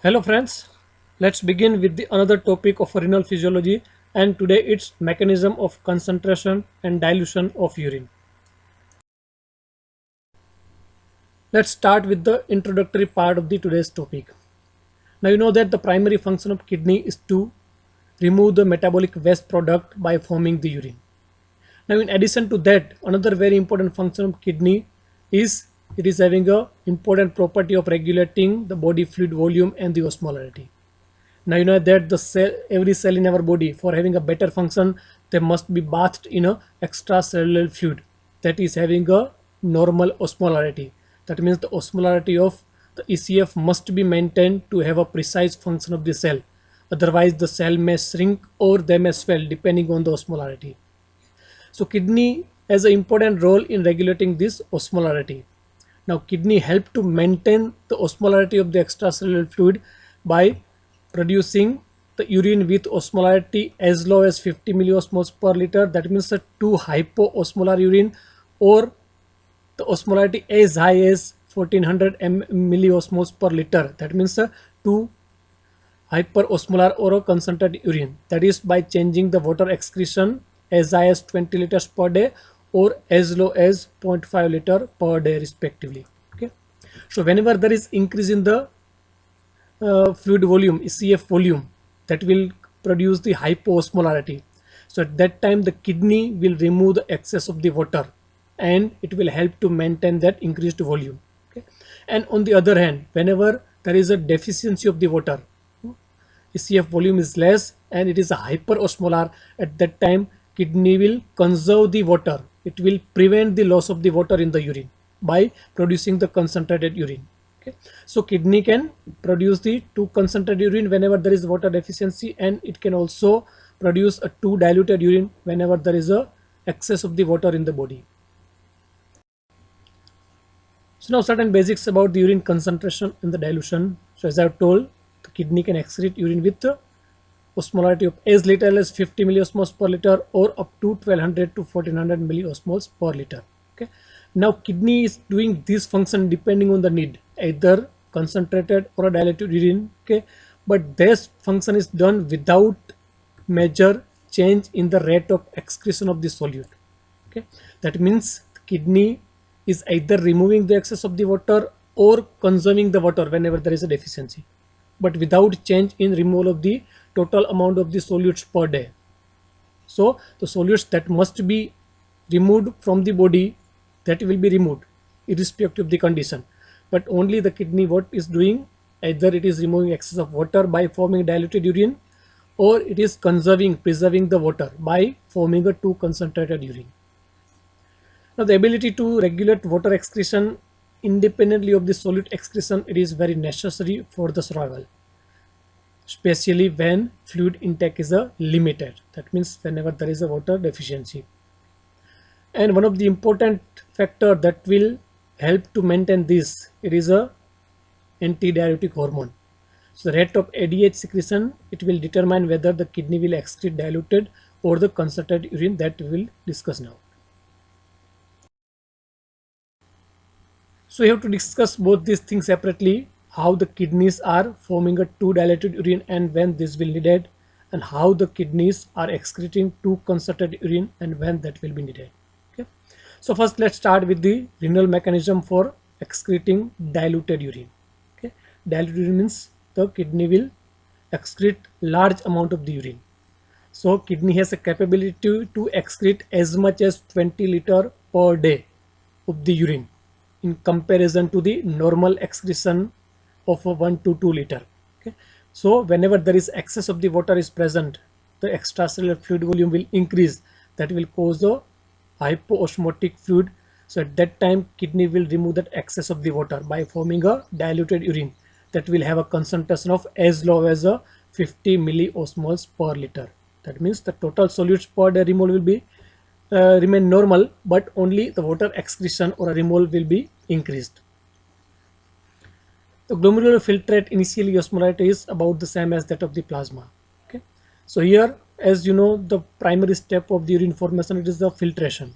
Hello friends, let's begin with the another topic of renal physiology, and today it's mechanism of concentration and dilution of urine. Let's start with the introductory part of the today's topic. Now you know that the primary function of kidney is to remove the metabolic waste product by forming the urine. Now in addition to that, another very important function of kidney is it is having a important property of regulating the body fluid volume and the osmolarity. Now you know that every cell in our body, for having a better function, they must be bathed in a extracellular fluid that is having a normal osmolarity. That means the osmolarity of the ECF must be maintained to have a precise function of the cell. Otherwise, the cell may shrink or they may swell depending on the osmolarity. So kidney has an important role in regulating this osmolarity. Now kidney help to maintain the osmolarity of the extracellular fluid by producing the urine with osmolarity as low as 50 milliosmoles per liter. That means a 2 hypoosmolar urine, or the osmolarity as high as 1400 milliosmoles per liter. That means a 2 hyperosmolar or a concentrated urine. That is by changing the water excretion as high as 20 liters per day or as low as 0.5 liter per day respectively. Okay, so whenever there is increase in the fluid volume, ECF volume, that will produce the hypoosmolarity. So at that time the kidney will remove the excess of the water and it will help to maintain that increased volume. Okay, and on the other hand, whenever there is a deficiency of the water, ECF volume is less and it is a hyperosmolar, at that time kidney will conserve the water. It will prevent the loss of the water in the urine by producing the concentrated urine. Okay, so kidney can produce the 2 concentrated urine whenever there is water deficiency, and it can also produce a 2 diluted urine whenever there is a excess of the water in the body. So now certain basics about the urine concentration and the dilution. So as I have told, the kidney can excrete urine with osmolarity of as little as 50 milliosmoles per liter or up to 1200 to 1400 milliosmoles per liter. Okay, now kidney is doing this function depending on the need, either concentrated or a diluted urine. Okay, but this function is done without major change in the rate of excretion of the solute. Okay, that means the kidney is either removing the excess of the water or conserving the water whenever there is a deficiency, but without change in removal of the total amount of the solutes per day. So the solutes that must be removed from the body, that will be removed irrespective of the condition, but only the kidney what is doing, either it is removing excess of water by forming diluted urine, or it is preserving the water by forming a 2 concentrated urine. Now the ability to regulate water excretion independently of the solute excretion, it is very necessary for the survival, especially when fluid intake is a limited. That means whenever there is a water deficiency. And one of the important factor that will help to maintain this, it is a antidiuretic hormone. So the rate of ADH secretion, it will determine whether the kidney will excrete diluted or the concentrated urine, that we will discuss now. So we have to discuss both these things separately, how the kidneys are forming a 2 diluted urine and when this will needed, and how the kidneys are excreting 2 concentrated urine and when that will be needed. Okay, so first let's start with the renal mechanism for excreting diluted urine. Okay, diluted urine means the kidney will excrete large amount of the urine. So kidney has a capability to excrete as much as 20 liter per day of the urine in comparison to the normal excretion of a 1 to 2 liter. Okay, so whenever there is excess of the water is present, the extracellular fluid volume will increase. That will cause a hypoosmotic fluid. So at that time kidney will remove that excess of the water by forming a diluted urine that will have a concentration of as low as a 50 milliosmoles per liter. That means the total solutes per day removal will be remain normal, but only the water excretion or removal will be increased. The glomerular filtrate initially osmolarity is about the same as that of the plasma. Okay, so here, as you know, the primary step of the urine formation, it is the filtration.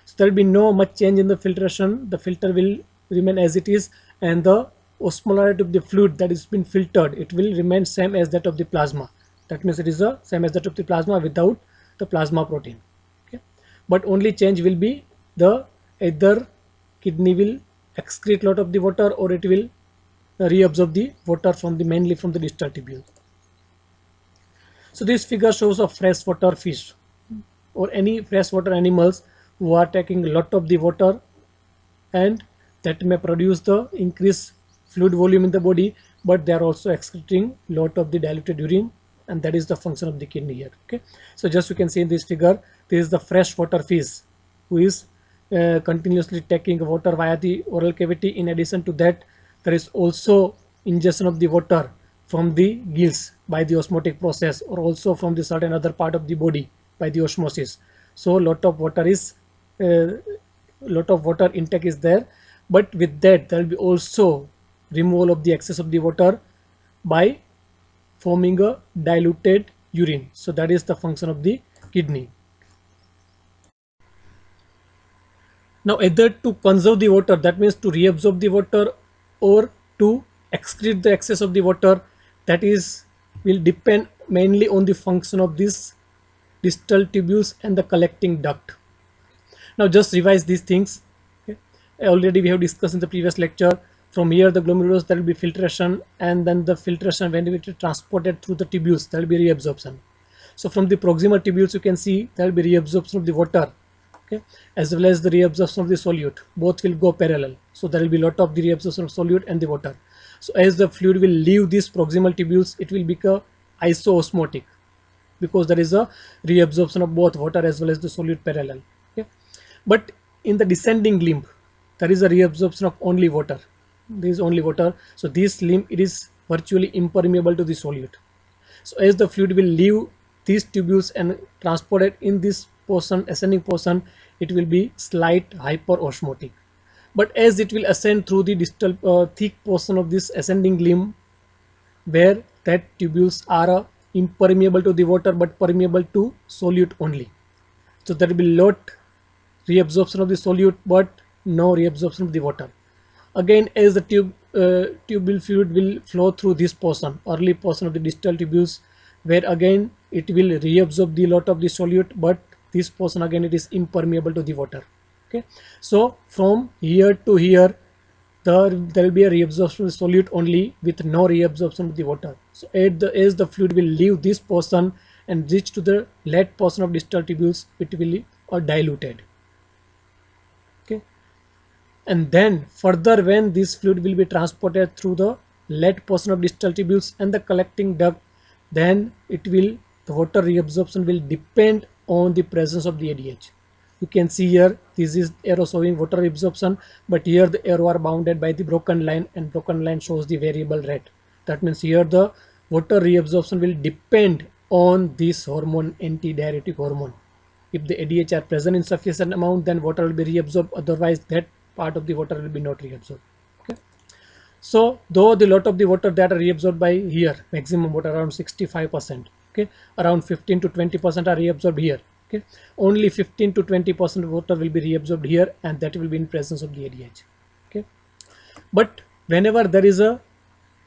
So there will be no much change in the filtration. The filter will remain as it is, and the osmolarity of the fluid that is been filtered, it will remain same as that of the plasma. That means it is the same as that of the plasma without the plasma protein. Okay, but only change will be the either kidney will excrete lot of the water, or it will reabsorb the water from the mainly from the distal tubule. So this figure shows a freshwater fish or any freshwater animals who are taking a lot of the water, and that may produce the increased fluid volume in the body, but they are also excreting lot of the diluted urine, and that is the function of the kidney here. Okay, so just you can see in this figure, this is the freshwater fish who is continuously taking water via the oral cavity. In addition to that, there is also ingestion of the water from the gills by the osmotic process, or also from the certain other part of the body by the osmosis. So lot of water intake is there, but with that there will be also removal of the excess of the water by forming a diluted urine. So that is the function of the kidney. Now either to conserve the water, that means to reabsorb the water, or to excrete the excess of the water, that is will depend mainly on the function of this distal tubules and the collecting duct. Now just revise these things. Okay. Already we have discussed in the previous lecture. From here the glomerulus, there will be filtration, and then the filtration, when it is transported through the tubules, there will be reabsorption. So from the proximal tubules you can see there will be reabsorption of the water, okay, as well as the reabsorption of the solute. Both will go parallel. So there will be lot of the reabsorption of solute and the water. So as the fluid will leave these proximal tubules, it will become isoosmotic, because there is a reabsorption of both water as well as the solute parallel. Okay, but in the descending limb, there is a reabsorption of only water. There is only water. So this limb, it is virtually impermeable to the solute. So as the fluid will leave these tubules and transported in this portion, ascending portion, it will be slight hyperosmotic. But as it will ascend through the distal thick portion of this ascending limb, where that tubules are impermeable to the water but permeable to solute only. So there will be lot reabsorption of the solute but no reabsorption of the water. Again, as the tubule fluid will flow through this portion, early portion of the distal tubules, where again it will reabsorb the lot of the solute, but this portion again it is impermeable to the water. Okay, so from here to here, there will be a reabsorption of the solute only with no reabsorption of the water. So as the fluid will leave this portion and reach to the late portion of distal tubules, it will be diluted. Okay, and then further, when this fluid will be transported through the late portion of distal tubules and the collecting duct, then the water reabsorption will depend on the presence of the ADH. You can see here, this is arrow showing water absorption, but here the arrow are bounded by the broken line, and broken line shows the variable rate. That means here the water reabsorption will depend on this hormone, antidiuretic hormone. If the ADH are present in sufficient amount, then water will be reabsorbed, otherwise that part of the water will be not reabsorbed. Okay, so though the lot of the water that are reabsorbed by here, maximum water around 65%, okay, around 15 to 20% are reabsorbed here. Okay, only 15 to 20% of water will be reabsorbed here, and that will be in presence of the ADH. Okay, but whenever there is a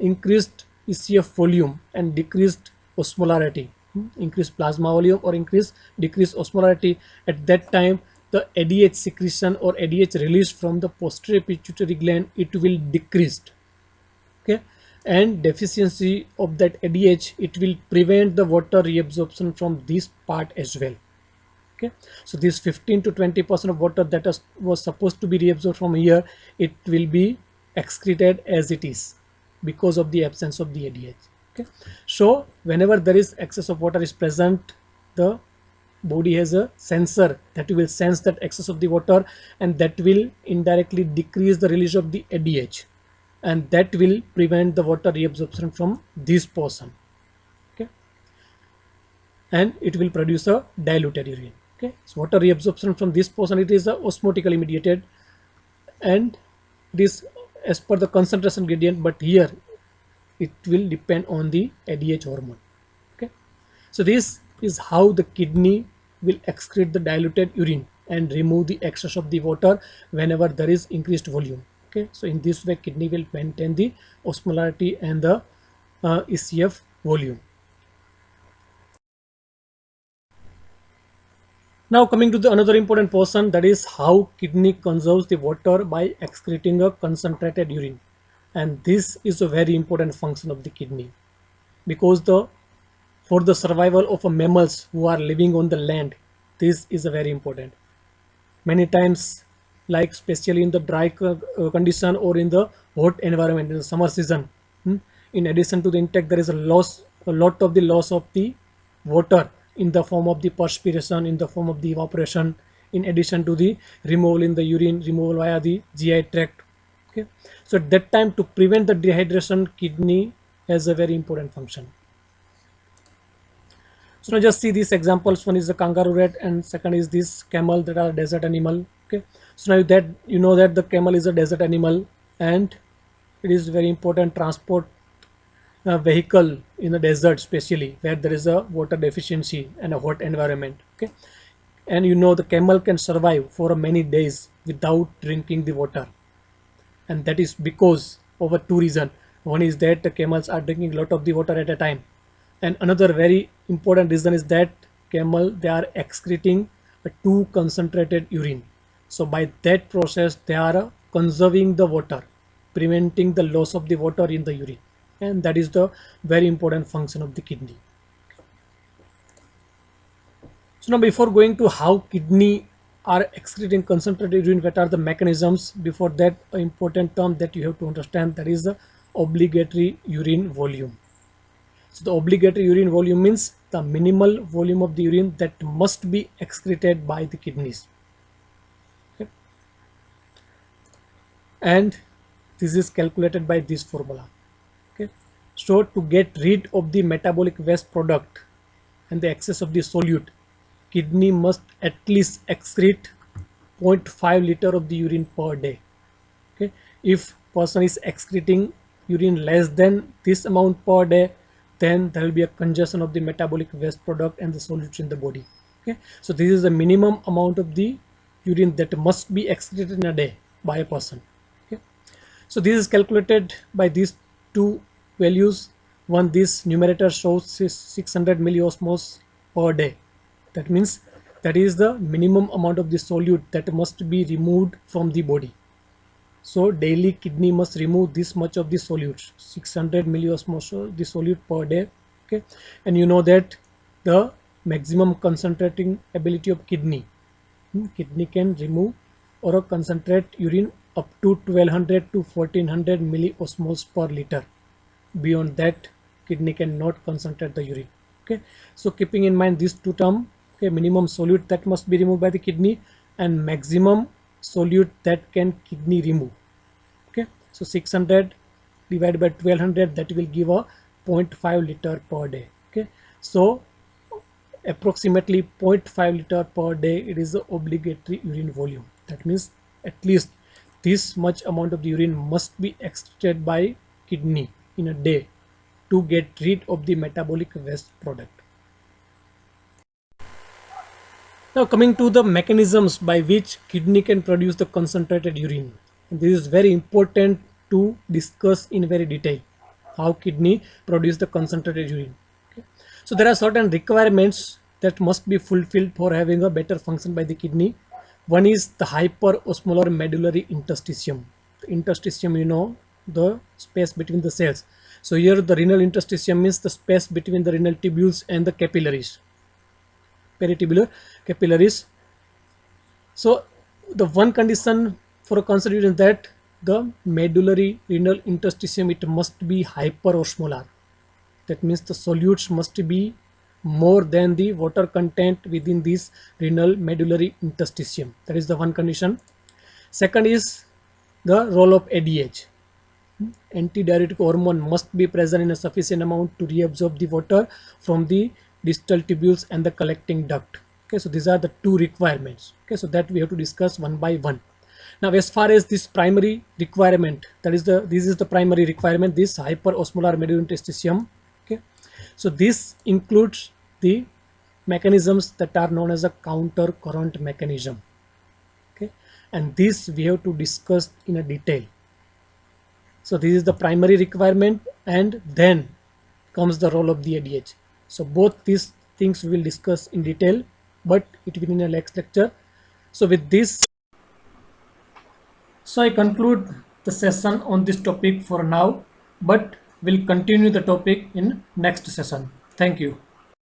increased ECF volume and decreased osmolarity, increased plasma volume or decreased osmolarity, at that time the ADH secretion or ADH release from the posterior pituitary gland, it will decrease. Okay, and deficiency of that ADH, it will prevent the water reabsorption from this part as well. Okay, so this 15 to 20% of water that was supposed to be reabsorbed from here, it will be excreted as it is because of the absence of the ADH. Okay, so whenever there is excess of water is present, the body has a sensor that will sense that excess of the water, and that will indirectly decrease the release of the ADH, and that will prevent the water reabsorption from this portion. Okay, and it will produce a diluted urine. Okay, so water reabsorption from this portion, it is osmotically mediated, and it is as per the concentration gradient, but here it will depend on the ADH hormone. Okay, so this is how the kidney will excrete the diluted urine and remove the excess of the water whenever there is increased volume. Okay, so in this way kidney will maintain the osmolarity and the ECF volume. Now coming to the another important portion, that is how kidney conserves the water by excreting a concentrated urine. And this is a very important function of the kidney, because the for the survival of a mammals who are living on the land, this is a very important. Many times, like especially in the dry condition or in the hot environment in the summer season, in addition to the intake, there is a lot of the loss of the water in the form of the perspiration, in the form of the evaporation, in addition to the removal in the urine, removal via the GI tract. Okay, so at that time, to prevent the dehydration, kidney has a very important function. So now just see these examples. One is the kangaroo rat, and second is this camel, that are desert animal. Okay. So now that you know that the camel is a desert animal, and it is very important transport vehicle in the desert, especially where there is a water deficiency and a hot environment. Okay. And you know the camel can survive for many days without drinking the water, and that is because of a two reason. One is that the camels are drinking a lot of the water at a time, and another very important reason is that camel, they are excreting a too concentrated urine. So by that process they are conserving the water, preventing the loss of the water in the urine, and that is the very important function of the kidney. So now before going to how kidney are excreting concentrated urine, what are the mechanisms? Before that, an important term that you have to understand, that is the obligatory urine volume. So the obligatory urine volume means the minimal volume of the urine that must be excreted by the kidneys. Okay. And this is calculated by this formula. Okay. So to get rid of the metabolic waste product and the excess of the solute, kidney must at least excrete 0.5 liter of the urine per day. Okay, if person is excreting urine less than this amount per day, then there will be a congestion of the metabolic waste product and the solutes in the body. Okay, so this is the minimum amount of the urine that must be excreted in a day by a person. Okay, so this is calculated by these two values. One, this numerator shows 600 milliosmoles per day. That means that is the minimum amount of the solute that must be removed from the body. So daily kidney must remove this much of the solute, 600 milliosmoles the solute per day. Okay, and you know that the maximum concentrating ability of kidney, kidney can remove or concentrate urine up to 1200 to 1400 milliosmoles per liter. Beyond that, kidney cannot concentrate the urine. Okay, so keeping in mind these two terms, okay, minimum solute that must be removed by the kidney and maximum solute that can kidney remove. Okay, so 600 divided by 1200, that will give a 0.5 liter per day. Okay, so approximately 0.5 liter per day, it is the obligatory urine volume. That means at least this much amount of the urine must be excreted by kidney in a day to get rid of the metabolic waste product. Now coming to the mechanisms by which kidney can produce the concentrated urine. And this is very important to discuss in very detail, how kidney produce the concentrated urine. Okay. So there are certain requirements that must be fulfilled for having a better function by the kidney. One is the hyperosmolar medullary interstitium. The interstitium, you know, the space between the cells. So here the renal interstitium means the space between the renal tubules and the capillaries, peritubular capillaries. So the one condition for a concentrated urine, that the medullary renal interstitium, it must be hyperosmolar. That means the solutes must be more than the water content within this renal medullary interstitium. That is the one condition. Second is the role of ADH. Antidiuretic hormone must be present in a sufficient amount to reabsorb the water from the distal tubules and the collecting duct. Okay, so these are the two requirements. Okay, so that we have to discuss one by one. Now as far as this primary requirement, this is the primary requirement, this hyperosmolar medullary interstitium. Okay, so this includes the mechanisms that are known as a counter current mechanism. Okay, and this we have to discuss in a detail. So this is the primary requirement, and then comes the role of the ADH. So both these things we will discuss in detail, but it will in a next lecture. So with this, so I conclude the session on this topic for now, but we'll continue the topic in next session. Thank you.